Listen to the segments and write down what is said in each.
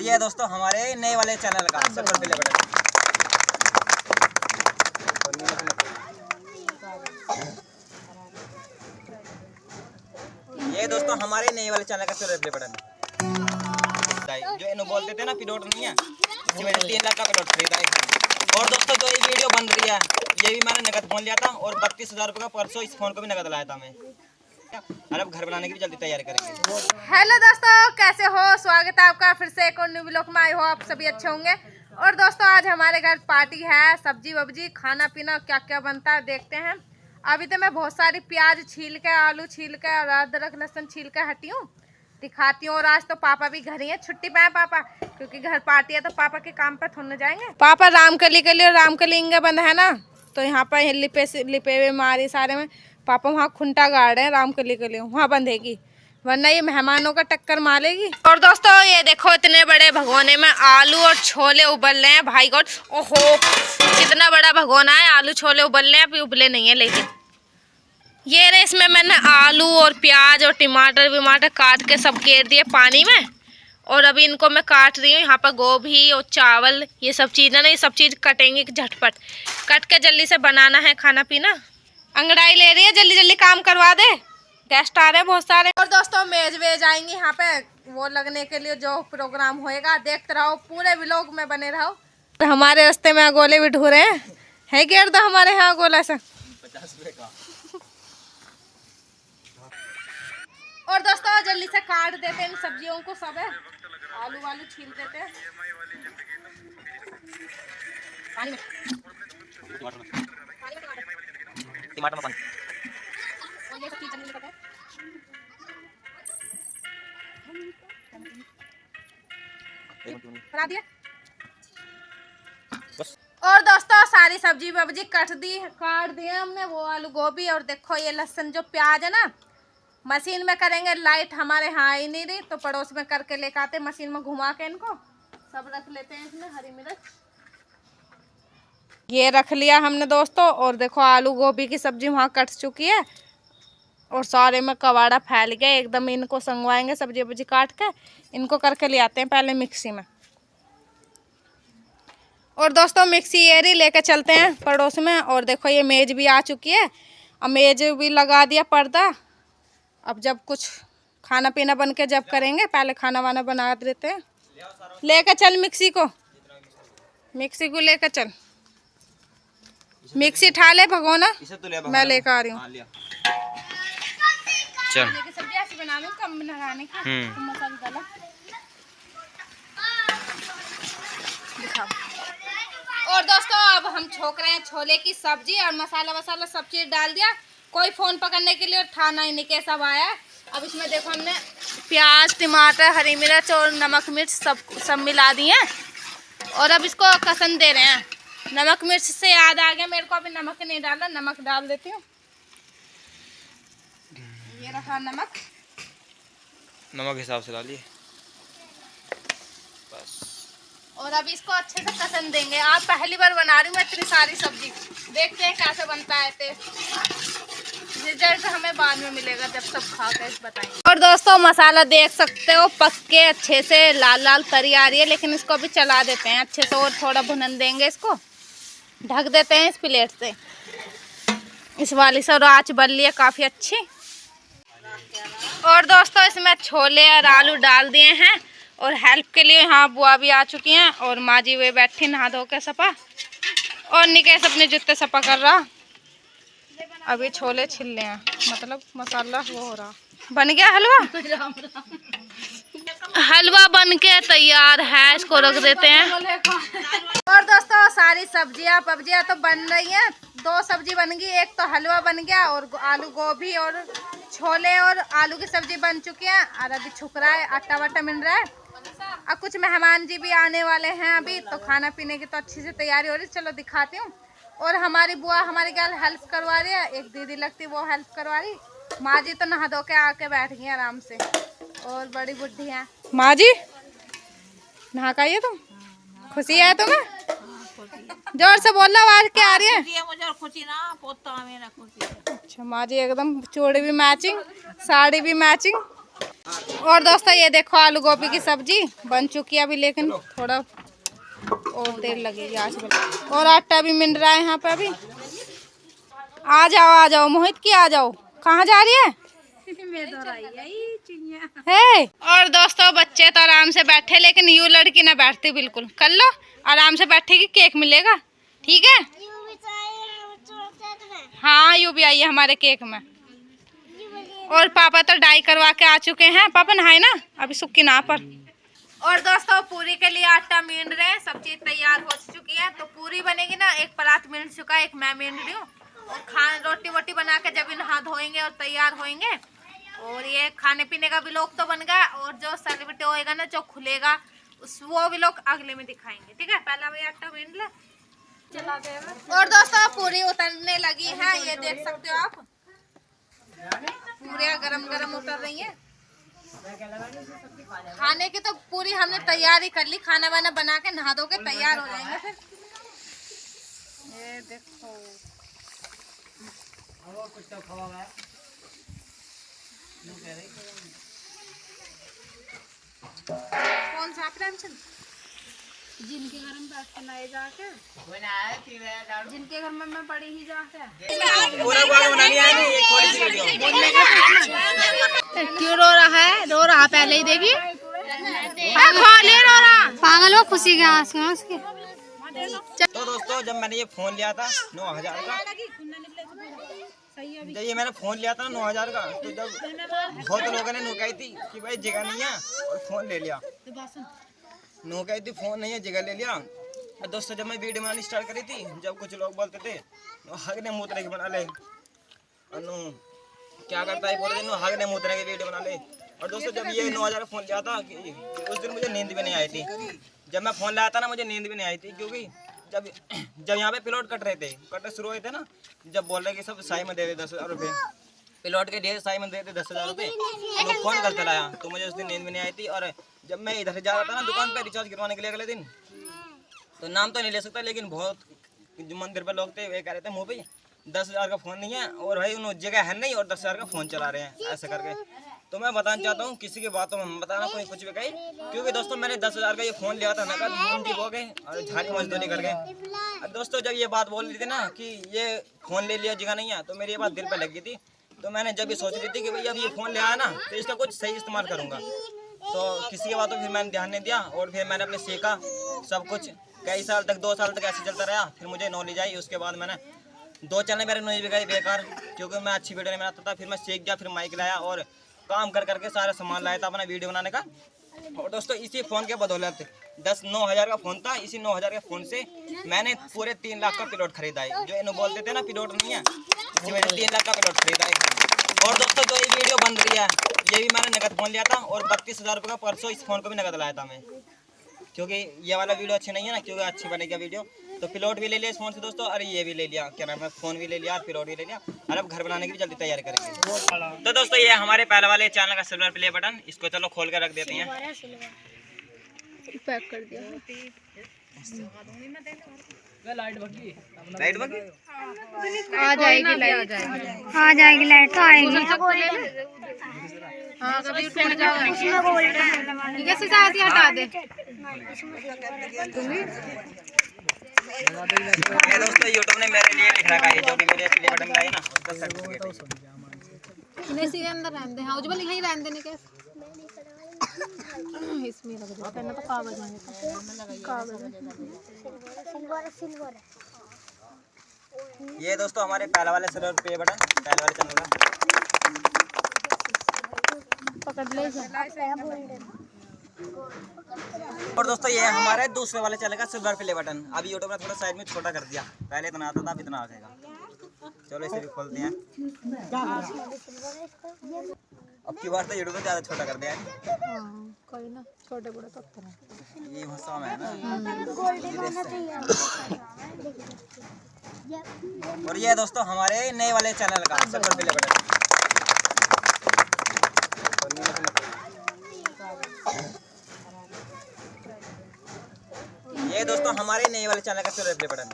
ये है दोस्तों हमारे नए वाले चैनल का सब्सक्राइब बेल बटन। ये दोस्तों हमारे नए वाले चैनल का सब्सक्राइब बेल बटन जो इन्हों बोलते थे ना पिलोट नहीं है, इसमें 3 लाख का पिलोट खरीदा है। और दोस्तों जो ये वीडियो बन रही है ये भी मैंने नगद फोन लिया था और 32,000 रुपये का परसों इस फोन को भी नगद लाया था मैं। और अब घर बनाने की भी जल्दी तैयारी करेंगे। हेलो दोस्तों, कैसे हो? स्वागत है आपका फिर से एक और न्यू व्लॉग में। आई हो आप सभी अच्छे होंगे। और दोस्तों आज हमारे घर पार्टी है, सब्जी वब्जी खाना पीना क्या क्या बनता है देखते हैं। अभी तो मैं बहुत सारी प्याज छील के, आलू छील के और अदरक लहसुन छील के हटी हूँ, दिखाती हूँ। और आज तो पापा भी घर ही है, छुट्टी पे है पापा, क्योंकि घर पार्टी है तो पापा के काम पर थोड़े जाएंगे। पापा रामकली के लिए, रामकली इंगे बंद है ना, तो यहाँ पर लिपे हुए मारी सारे में पापा वहाँ खुंटा गाड़ रहे हैं रामकली के लिए, वहाँ बंधेगी, वरना ये मेहमानों का टक्कर मारेगी। और दोस्तों ये देखो इतने बड़े भगोने में आलू और छोले उबल रहे हैं। भाई गॉड, ओहो कितना बड़ा भगोना है, आलू छोले उबल रहे हैं, अभी उबले नहीं है। लेकिन ये रहे, इसमें मैंने आलू और प्याज और टमाटर काट के सब घेर दिए पानी में। और अभी इनको मैं काट रही हूँ। यहाँ पर गोभी और चावल ये सब चीज़ें ना, ये सब चीज़ कटेंगे झटपट, कट के जल्दी से बनाना है खाना पीना। अंगड़ाई ले रही है, जल्दी जल्दी काम करवा दे, गेस्ट आ रहे हैं बहुत सारे। और दोस्तों मेज वेज आएंगी यहाँ पे वो लगने के लिए, जो प्रोग्राम होएगा देखते रहो, पूरे व्लॉग में बने रहो। तो हमारे रास्ते में अगोले भी ढूंढ रहे हैं गेर दो हमारे यहाँ अगोला से 50 रुपए का। और दोस्तों जल्दी से काट देते हैं इन सब्जियों को, सब है आलू वालू छील देते हैं पानी में, टमाटर में पानी। और ये सब चीज़ जल्दी करते हैं। बना दिया बस। और दोस्तों सारी सब्जी वब्जी काट दिए हमने, वो आलू गोभी। और देखो ये लहसुन जो प्याज है ना, मशीन में करेंगे, लाइट हमारे यहाँ ही नहीं रही तो पड़ोस में करके लेकर आते, मशीन में घुमा के इनको सब रख लेते हैं। इसमें हरी मिर्च ये रख लिया हमने दोस्तों। और देखो आलू गोभी की सब्जी वहाँ कट चुकी है और सारे में कवाड़ा फैल गया एकदम। इनको संगवाएंगे सब्जी वब्जी काट के, इनको करके ले आते हैं पहले मिक्सी में। और दोस्तों मिक्सी ये रही, लेके चलते हैं पड़ोस में। और देखो ये मेज भी आ चुकी है, अब मेज भी लगा दिया पर्दा। अब जब कुछ खाना पीना बन के जब करेंगे, पहले खाना वाना बना देते हैं। लेके चल मिक्सी को लेकर चल, मिक्सी ठा ले भगोना, मैं लेकर आ रही हूँ। चल सब्जी ऐसी बना लूँ कम बनाने की, मसाला डाला दिखाओ। और दोस्तों अब हम छोक रहे हैं छोले की सब्जी, और मसाला वसाला सब चीज़ डाल दिया। कोई फ़ोन पकड़ने के लिए थाना ही नहीं के सब आया। अब इसमें देखो हमने प्याज टमाटर हरी मिर्च और नमक मिर्च सब मिला दिए हैं। और अब इसको कसन दे रहे हैं। नमक मिर्च से याद आ गया मेरे को, अभी नमक नहीं डाला, नमक डाल देती हूँ। ये रखा नमक हिसाब से डालिए बस। और अब इसको अच्छे से कसन देंगे। आप पहली बार बना रही हूँ मैं इतनी सारी सब्जी, देखते हैं कैसे बनता है। रिजल्ट हमें बाद में मिलेगा जब सब खा कर बताएंगे। और दोस्तों मसाला देख सकते हो पक के अच्छे से लाल लाल तरी आ रही है, लेकिन इसको अभी चला देते हैं अच्छे से और थोड़ा भुनन देंगे। इसको ढक देते हैं इस प्लेट से। इस वाली से आँच बन ली है काफ़ी अच्छी। और दोस्तों इसमें छोले और आलू डाल दिए हैं। और हेल्प के लिए यहाँ बुआ भी आ चुकी हैं, और माँ जी वे बैठी नहा धो के सपा, और निकेश अपने जूते सपा कर रहा। अभी छोले छिल रहे हैं, मतलब मसाला वो हो रहा। बन गया हलवा हलवा बन के तैयार है, इसको रख देते हैं। और दोस्तों सारी सब्जियां पब्जियां तो बन रही हैं। 2 सब्जी बन गई, एक तो हलवा बन गया, और आलू गोभी और छोले और आलू की सब्जी बन चुकी है। और अभी छुक रहा है, आटा वाटा मिल रहा है। अब कुछ मेहमान जी भी आने वाले हैं अभी, तो खाना पीने की तो अच्छी से तैयारी हो रही है। चलो दिखाती हूँ। और हमारी बुआ हमारी गर्ल हेल्प करवा रही है, एक दीदी लगती वो हेल्प करवा रही। माँ जी तो नहा धो के आके बैठ गई आराम से, और बड़ी बुढ़ी है माँ जी। नहा का ये तुम खुशी है तुम्हें? जोर से बोल लो, आवाज क्या आ रही है? मुझे खुशी ना पोता मेरा खुशी। अच्छा माँ जी एकदम चूड़ी भी मैचिंग, साड़ी भी मैचिंग। और दोस्तों ये देखो आलू गोभी की सब्जी बन चुकी है अभी, लेकिन थोड़ा और देर लगेगी आज में। और आटा भी मिल रहा है यहाँ पे अभी। आ जाओ मोहित की, आ जाओ। कहाँ जा रही है? है। और दोस्तों बच्चे तो आराम से बैठे, लेकिन यू लड़की ना बैठती बिल्कुल। कर लो आराम से बैठेगी, केक मिलेगा, ठीक है? हाँ यू भी आई है हमारे केक में। और पापा तो डाई करवा के आ चुके हैं। पापा नहाए ना अभी सुक्की ना पर। और दोस्तों पूरी के लिए आटा मीन रहे हैं, सब चीज तैयार हो चुकी है। तो पूरी बनेगी ना, एक परात मिल चुका है, एक मैं मीन रही हूँ। और रोटी वोटी बना के जब नहा धोएंगे और तैयार होएंगे। और ये खाने पीने का भी लोग तो बन गया, और जो सेलिब्रिटी होएगा ना, जो खुलेगा वो भी लोग अगले में दिखाएंगे, ठीक है? पहला वही आटा मीन ले। और दोस्तों पूरी उतरने लगी है, ये देख सकते हो आप, पूरे गरम गरम उतर रही है। खाने की तो पूरी हमने तैयारी कर ली, खाना वाना बना के नहा धो के तैयार हो जाएंगे फिर। ये देखो कौन सा प्रेमचंद? जिनके घर में बैठ के नए जाके, जिनके घर में मैं पड़ी ही जाके क्यों रो रहा है? रो रहा पहले ही देगी, ले रो रहा पागल हो, खुशी के आंसू उसके। तो दोस्तों जब मैंने ये फोन लिया था 9000 का, जब ये मैंने फोन लिया था 9000 का, तो जब बहुत लोगों ने नुकाई थी कि भाई जगह नहीं है और फोन ले लिया, नुकाई थी फोन नहीं है जगह ले लिया। और दोस्तों जब मैं वीडियो बनानी स्टार्ट करी थी, जब कुछ लोग बोलते थे हगने मूतरे की बना ले, अनु क्या करता है बोलते थे हगने मूतरे की वीडियो बना ले। और दोस्तों जब ये 9000 का फोन लिया था, उस दिन मुझे नींद भी नहीं आई थी। जब मैं फोन लाया था ना, मुझे नींद भी नहीं आई थी, क्योंकि जब यहाँ पे पिलौट कटने शुरू हुए थे ना, जब बोल रहे कि सब साई में दे दे 10,000 रुपये, पिलौट के लिए साई में दे दे 10,000 रुपये, तो फोन कर चलाया, तो मुझे उस दिन नींद भी नहीं आई थी। और जब मैं इधर जा रहा था ना दुकान पे रिचार्ज करवाने के लिए अगले दिन, तो नाम तो नहीं ले सकता, लेकिन बहुत जो मंदिर पे लोग थे वे कह रहे थे मुँह पे 10,000 का फ़ोन नहीं है, और भाई उन्होंने जगह है नहीं और 10,000 का फ़ोन चला रहे हैं ऐसे करके। तो मैं बताना चाहता हूँ किसी की बातों में बताना कोई कुछ भी कही, क्योंकि दोस्तों मैंने 10,000 का ये फ़ोन लिया था नकद, मुंडी हो गए और झाड़ी मजदूरी कर गए। दोस्तों जब ये बात बोल रही थी ना कि ये फ़ोन ले लिया जगह नहीं है, तो मेरी ये बात दिल पर लगी थी। तो मैंने जब ये सोच रही थी कि भाई अब ये फ़ोन ले आया ना, तो इसका कुछ सही इस्तेमाल करूँगा। तो किसी की बातों फिर मैंने ध्यान नहीं दिया, और फिर मैंने अपने सीखा सब कुछ। कई साल तक 2 साल तक ऐसे चलता रहा, फिर मुझे नॉलेज आई। उसके बाद मैंने 2 चैनल मेरे नॉलेज भी गए बेकार, क्योंकि मैं अच्छी वीडियो नहीं बनाता था। फिर मैं सीख गया, फिर माइक लाया और काम कर करके सारा सामान लाया था अपना वीडियो बनाने का। और दोस्तों इसी फ़ोन के बदौलत 9,000 का फ़ोन था, इसी 9,000 के फ़ोन से मैंने पूरे 3 लाख का पिलौट खरीदा है। जो इन्हों बोलते थे ना पिलौट नहीं है, इसी वजह से 3 लाख का पिलौट खरीदा है। और दोस्तों जो ये वीडियो बन रही है, ये भी मैंने नकद फ़ोन लिया था, और 32,000 रुपये का परसों इस फ़ोन को भी नकद लाया था मैं, क्योंकि ये वाला वीडियो अच्छी नहीं है ना, क्योंकि अच्छी बनेगी वीडियो। तो पिलौट भी ले लिया इस फोन से दोस्तों, और ये भी ले लिया, क्या नाम है, फ़ोन भी ले लिया और पिलौट भी ले लिया। और अब घर बनाने की भी जल्दी तैयारी करेंगे। तो दोस्तों ये हमारे पहले वाले चैनल का सिल्वर प्ले बटन, इसको चलो खोल कर रख देते हैं। पैक कर दिया। लाइट बगी आ जाएगी लाइट, आ जाएगी लाइट तो आएगी। हाँ कभी टूट जाएगा, कैसे साथ ही हटा दे। ये दोस्तों यूट्यूब ने मेरे लिए लिख रखा है, जो भी मेरे प्ले बटन लाए ना उसका सर्टिफिकेट इसी अंदर रहने दे। हाँ उज्जवल यहीं रहने देने के इसमें लग जाए करना, तो कागज में कागज। ये दोस्तों हमारे पहले वाले सिल्वर प्ले बटन, पहले वाले चैनल का पकड़ ले। और दोस्तों ये हमारे दूसरे वाले चैनल का सिल्वर प्ले बटन, अभी यूट्यूब ने थोड़ा साइड में छोटा कर दिया, पहले इतना आता था अब इतना आ जाएगा। चलो इसे भी खोलते हैं। अब की बार तो यूट्यूब ने ज़्यादा छोटा कर दिया है। कोई ना, छोटे बड़े तो ये मौसम है ना। और ये दोस्तों हमारे नए वाले चैनल का सिल्वर प्ले बटन। ये दोस्तों हमारे नए वाले चैनल का सिल्वर प्ले बटन।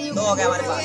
तो हो गया हमारे पास।